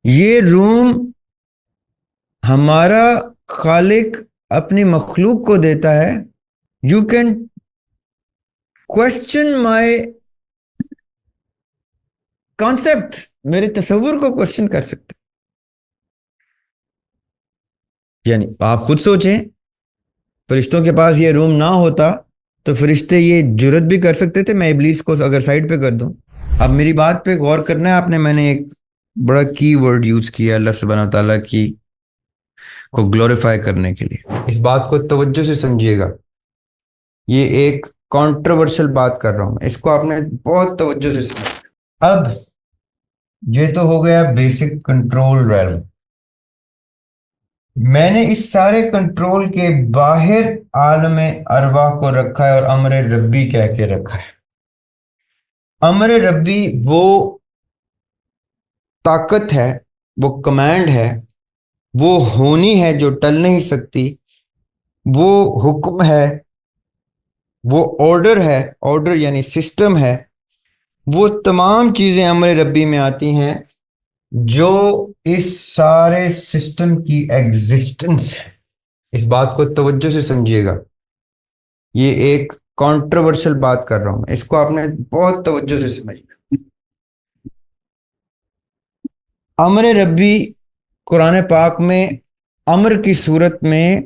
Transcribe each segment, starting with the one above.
یہ روم ہمارا خالق اپنی مخلوق کو دیتا ہے. You can question my concept, میرے تصور کو کوشچن کر سکتے. یعنی آپ خود سوچیں، فرشتوں کے پاس یہ روم نہ ہوتا تو فرشتے یہ جرت بھی کر سکتے تھے میں ابلیس کو اگر سائڈ پہ کر دوں. اب میری بات پہ غور کرنا ہے آپ نے. میں نے ایک بڑا کی ورڈ یوز کیا اللہ سبحانہ و تعالیٰ کی کو گلوریفائی کرنے کے لیے. اس بات کو توجہ سے سمجھیے گا. یہ ایک کانٹروورشل بات کر رہا ہوں، اس کو آپ نے بہت توجہ سے سمجھا. اب یہ تو ہو گیا بیسک کنٹرول ریلم. میں نے اس سارے کنٹرول کے باہر عالم ارواح کو رکھا ہے اور امر ربی کہہ کے رکھا ہے. امر ربی وہ طاقت ہے، وہ کمانڈ ہے، وہ ہونی ہے جو ٹل نہیں سکتی، وہ حکم ہے، وہ آرڈر ہے. آرڈر یعنی سسٹم ہے. وہ تمام چیزیں امر ربی میں آتی ہیں جو اس سارے سسٹم کی ایگزسٹنس ہے. اس بات کو توجہ سے سمجھیے گا. یہ ایک کانٹروورشل بات کر رہا ہوں، اس کو آپ نے بہت توجہ سے سمجھنا. امر ربی قرآن پاک میں امر کی صورت میں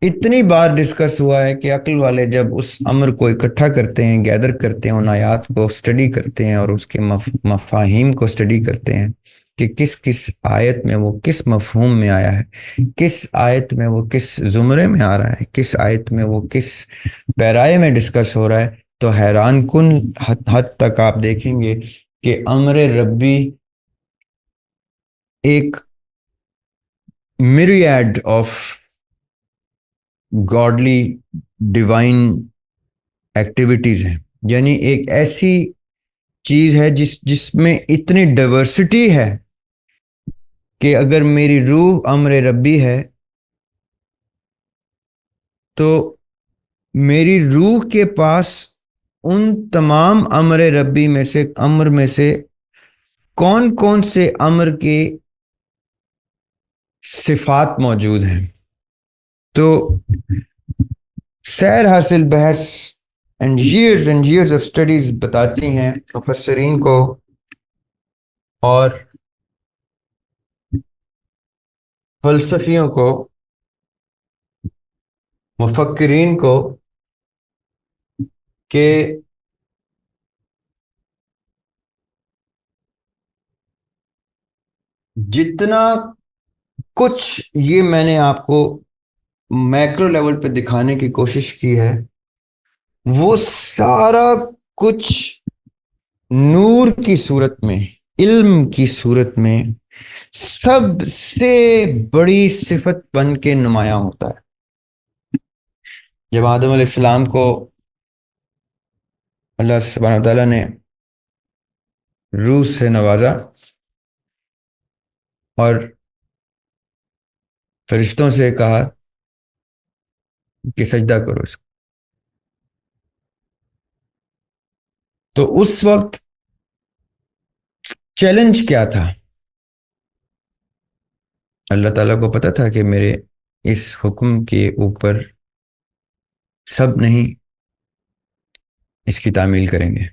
اتنی بار ڈسکس ہوا ہے کہ عقل والے جب اس امر کو اکٹھا کرتے ہیں، گیدر کرتے ہیں، ان آیات کو اسٹڈی کرتے ہیں اور اس کے مفاہیم کو اسٹڈی کرتے ہیں کہ کس کس آیت میں وہ کس مفہوم میں آیا ہے، کس آیت میں وہ کس زمرے میں آ رہا ہے، کس آیت میں وہ کس پیرائے میں ڈسکس ہو رہا ہے، تو حیران کن حد تک آپ دیکھیں گے کہ امر ربی ایک myriad of godly divine activities ہیں. یعنی ایک ایسی چیز ہے جس میں اتنی ڈائیورسٹی ہے کہ اگر میری روح امر ربی ہے تو میری روح کے پاس ان تمام امر ربی میں سے امر میں سے کون کون سے امر کے صفات موجود ہیں. تو سیر حاصل بحث اینڈ ایئرز آف اسٹڈیز بتاتی ہیں مفسرین کو اور فلسفیوں کو، مفکرین کو، کہ جتنا کچھ یہ میں نے آپ کو میکرو لیول پہ دکھانے کی کوشش کی ہے وہ سارا کچھ نور کی صورت میں، علم کی صورت میں سب سے بڑی صفت بن کے نمایاں ہوتا ہے. جب آدم علیہ السلام کو اللہ سبحانہ تعالیٰ نے روح سے نوازا اور فرشتوں سے کہا کہ سجدہ کرو اس کو، تو اس وقت چیلنج کیا تھا؟ اللہ تعالیٰ کو پتا تھا کہ میرے اس حکم کے اوپر سب نہیں اس کی تعمیل کریں گے.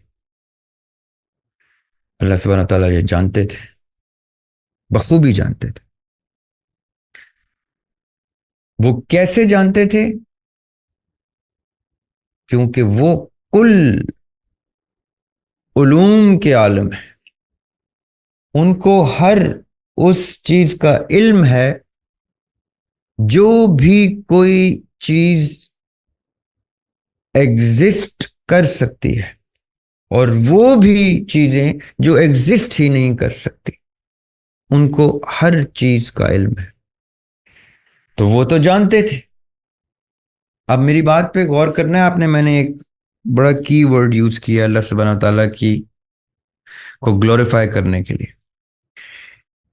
اللہ سبحانہ تعالیٰ یہ جانتے تھے، بخوبی جانتے تھے. وہ کیسے جانتے تھے؟ کیونکہ وہ کل علوم کے عالم ہے، ان کو ہر اس چیز کا علم ہے جو بھی کوئی چیز ایگزسٹ کر سکتی ہے اور وہ بھی چیزیں جو ایگزسٹ ہی نہیں کر سکتی، ان کو ہر چیز کا علم ہے. تو وہ تو جانتے تھے. اب میری بات پہ غور کرنا ہے آپ نے. میں نے ایک بڑا کی ورڈ یوز کیا اللہ سبحانہ تعالیٰ کی کو گلوریفائی کرنے کے لیے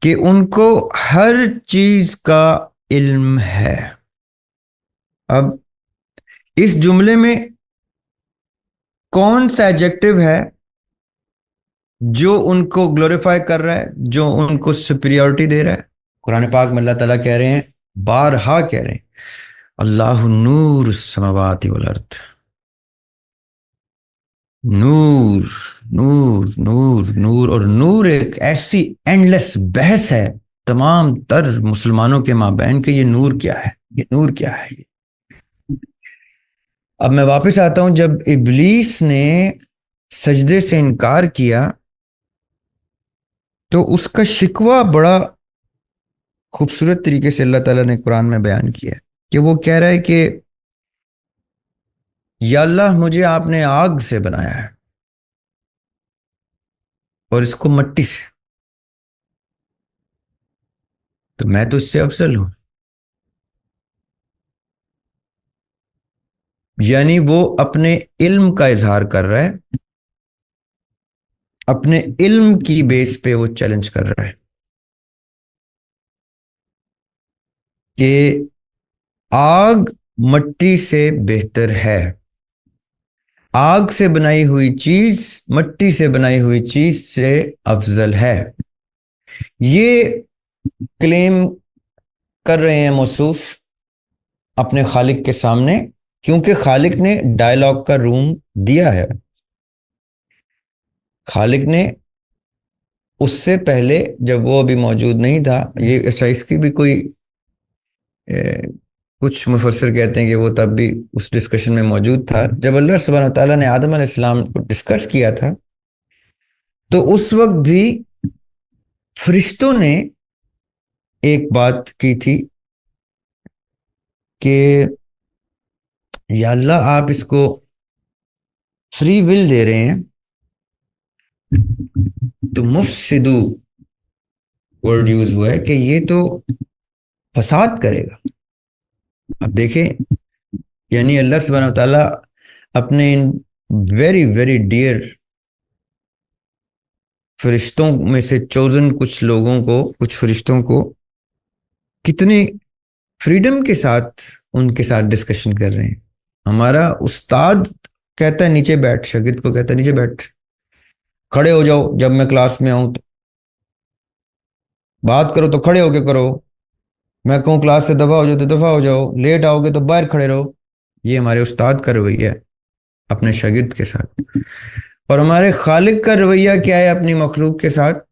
کہ ان کو ہر چیز کا علم ہے. اب اس جملے میں کون سا ایڈجیکٹو ہے جو ان کو گلوریفائی کر رہا ہے، جو ان کو سپیریورٹی دے رہا ہے. قرآن پاک میں اللہ تعالیٰ کہہ رہے ہیں، بارہا کہہ رہے ہیں، اللہ نور السماوات والارض. نور، نور، نور، نور. اور نور ایک ایسی اینڈلیس بحث ہے تمام تر مسلمانوں کے مابین کہ یہ نور کیا ہے، یہ نور کیا ہے. اب میں واپس آتا ہوں، جب ابلیس نے سجدے سے انکار کیا تو اس کا شکوہ بڑا خوبصورت طریقے سے اللہ تعالیٰ نے قرآن میں بیان کیا ہے کہ وہ کہہ رہا ہے کہ یا اللہ، مجھے آپ نے آگ سے بنایا ہے اور اس کو مٹی سے، تو میں تو اس سے افضل ہوں. یعنی وہ اپنے علم کا اظہار کر رہا ہے، اپنے علم کی بیس پہ وہ چیلنج کر رہا ہے کہ آگ مٹی سے بہتر ہے، آگ سے بنائی ہوئی چیز مٹی سے بنائی ہوئی چیز سے افضل ہے. یہ کلیم کر رہے ہیں موصوف اپنے خالق کے سامنے، کیونکہ خالق نے ڈائلاگ کا روم دیا ہے. خالق نے اس سے پہلے جب وہ ابھی موجود نہیں تھا، یہ اچھا اس کی بھی کوئی کچھ مفسر کہتے ہیں کہ وہ تب بھی اس ڈسکشن میں موجود تھا. جب اللہ سبحانہ وتعالیٰ نے آدم علیہ السلام کو ڈسکس کیا تھا تو اس وقت بھی فرشتوں نے ایک بات کی تھی کہ یا اللہ، آپ اس کو فری ول دے رہے ہیں، تو مفسدو ورڈ یوز ہوا ہے کہ یہ تو فساد کرے گا. اب دیکھیں، یعنی اللہ سبحانہ وتعالیٰ اپنے ان ویری ویری ڈیئر فرشتوں میں سے چوزن کچھ لوگوں کو، کچھ فرشتوں کو کتنے فریڈم کے ساتھ ان کے ساتھ ڈسکشن کر رہے ہیں. ہمارا استاد کہتا ہے نیچے بیٹھ، شاگرد کو کہتا ہے نیچے بیٹھ، کھڑے ہو جاؤ جب میں کلاس میں آؤں، تو بات کرو تو کھڑے ہو کے کرو، میں کہوں کلاس سے دفعہ ہو جاؤ تو دفعہ ہو جاؤ، لیٹ آؤ گے تو باہر کھڑے رہو. یہ ہمارے استاد کا رویہ ہے اپنے شاگرد کے ساتھ. اور ہمارے خالق کا رویہ کیا ہے اپنی مخلوق کے ساتھ؟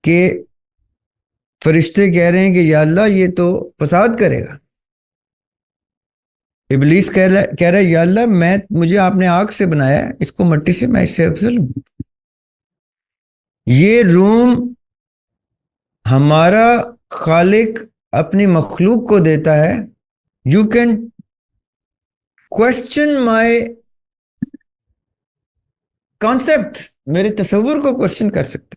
کہ فرشتے کہہ رہے ہیں کہ یا اللہ یہ تو فساد کرے گا. ابلیس کہہ رہا ہے یا اللہ، مجھے آپ نے آگ سے بنایا ہے، اس کو مٹی سے، میں اس سے افضل ہوں. یہ روم ہمارا خالق اپنی مخلوق کو دیتا ہے. You can question my concept, میرے تصور کو کوشچن کر سکتے.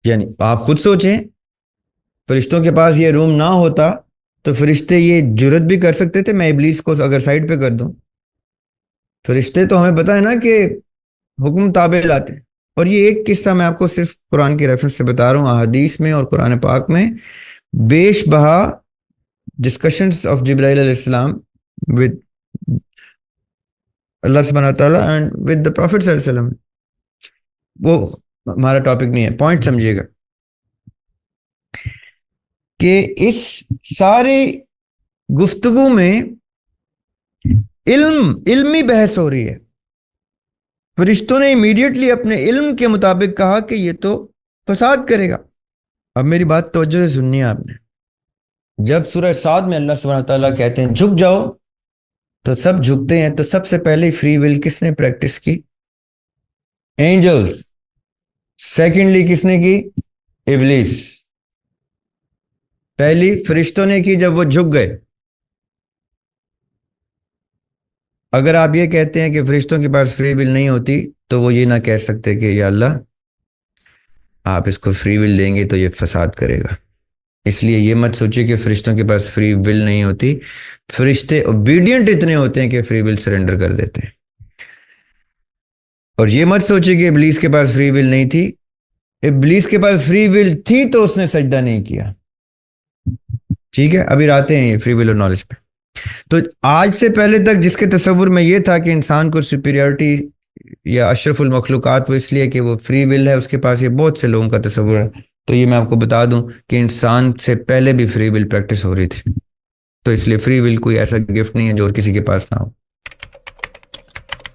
یعنی آپ خود سوچیں، فرشتوں کے پاس یہ روم نہ ہوتا تو فرشتے یہ جرت بھی کر سکتے تھے میں ابلیس کو اگر سائڈ پہ کر دوں. فرشتے تو ہمیں پتہ ہے نا کہ حکم تابع لاتے ہیں. اور یہ ایک قصہ میں آپ کو صرف قرآن کی ریفرنس سے بتا رہا ہوں، احادیث میں اور قرآن پاک میں بیش بہا ڈسکشنز آف جبرائیل علیہ السلام ود اللہ سبحانہ تعالیٰ اینڈ ود دا پروفٹ صلی اللہ علیہ وسلم. وہ ہمارا ٹاپک نہیں ہے، پوائنٹ سمجھیے گا کہ اس سارے گفتگو میں علمی بحث ہو رہی ہے. فرشتوں نے امیڈیٹلی اپنے علم کے مطابق کہا کہ یہ تو فساد کرے گا. اب میری بات توجہ سے سننی ہے آپ نے. جب سورہ صاد میں اللہ سبحانہ تعالیٰ کہتے ہیں جھک جاؤ تو سب جھکتے ہیں، تو سب سے پہلے فری ول کس نے پریکٹس کی؟ اینجلز. سیکنڈلی کس نے کی؟ ابلیس. پہلی فرشتوں نے کی جب وہ جھک گئے. اگر آپ یہ کہتے ہیں کہ فرشتوں کے پاس فری ول نہیں ہوتی تو وہ یہ نہ کہہ سکتے کہ یا اللہ آپ اس کو فری ول دیں گے تو یہ فساد کرے گا. اس لیے یہ مت سوچیے کہ فرشتوں کے پاس فری ول نہیں ہوتی، فرشتے اوبیڈینٹ اتنے ہوتے ہیں کہ فری ول سرنڈر کر دیتے ہیں. اور یہ مت سوچیے کہ ابلیس کے پاس فری ول نہیں تھی، ابلیس کے پاس فری ول تھی تو اس نے سجدہ نہیں کیا. ٹھیک ہے، ابھی آتے ہیں یہ فری ول اور نالج پہ. تو آج سے پہلے تک جس کے تصور میں یہ تھا کہ انسان کو سپیریورٹی یا اشرف المخلوقات وہ اس لیے کہ وہ فری ول ہے اس کے پاس، یہ بہت سے لوگوں کا تصور ہے۔ تو یہ میں آپ کو بتا دوں کہ انسان سے پہلے بھی فری ول پریکٹس ہو رہی تھی، تو اس لیے فری ول کوئی ایسا گفٹ نہیں ہے جو اور کسی کے پاس نہ ہو۔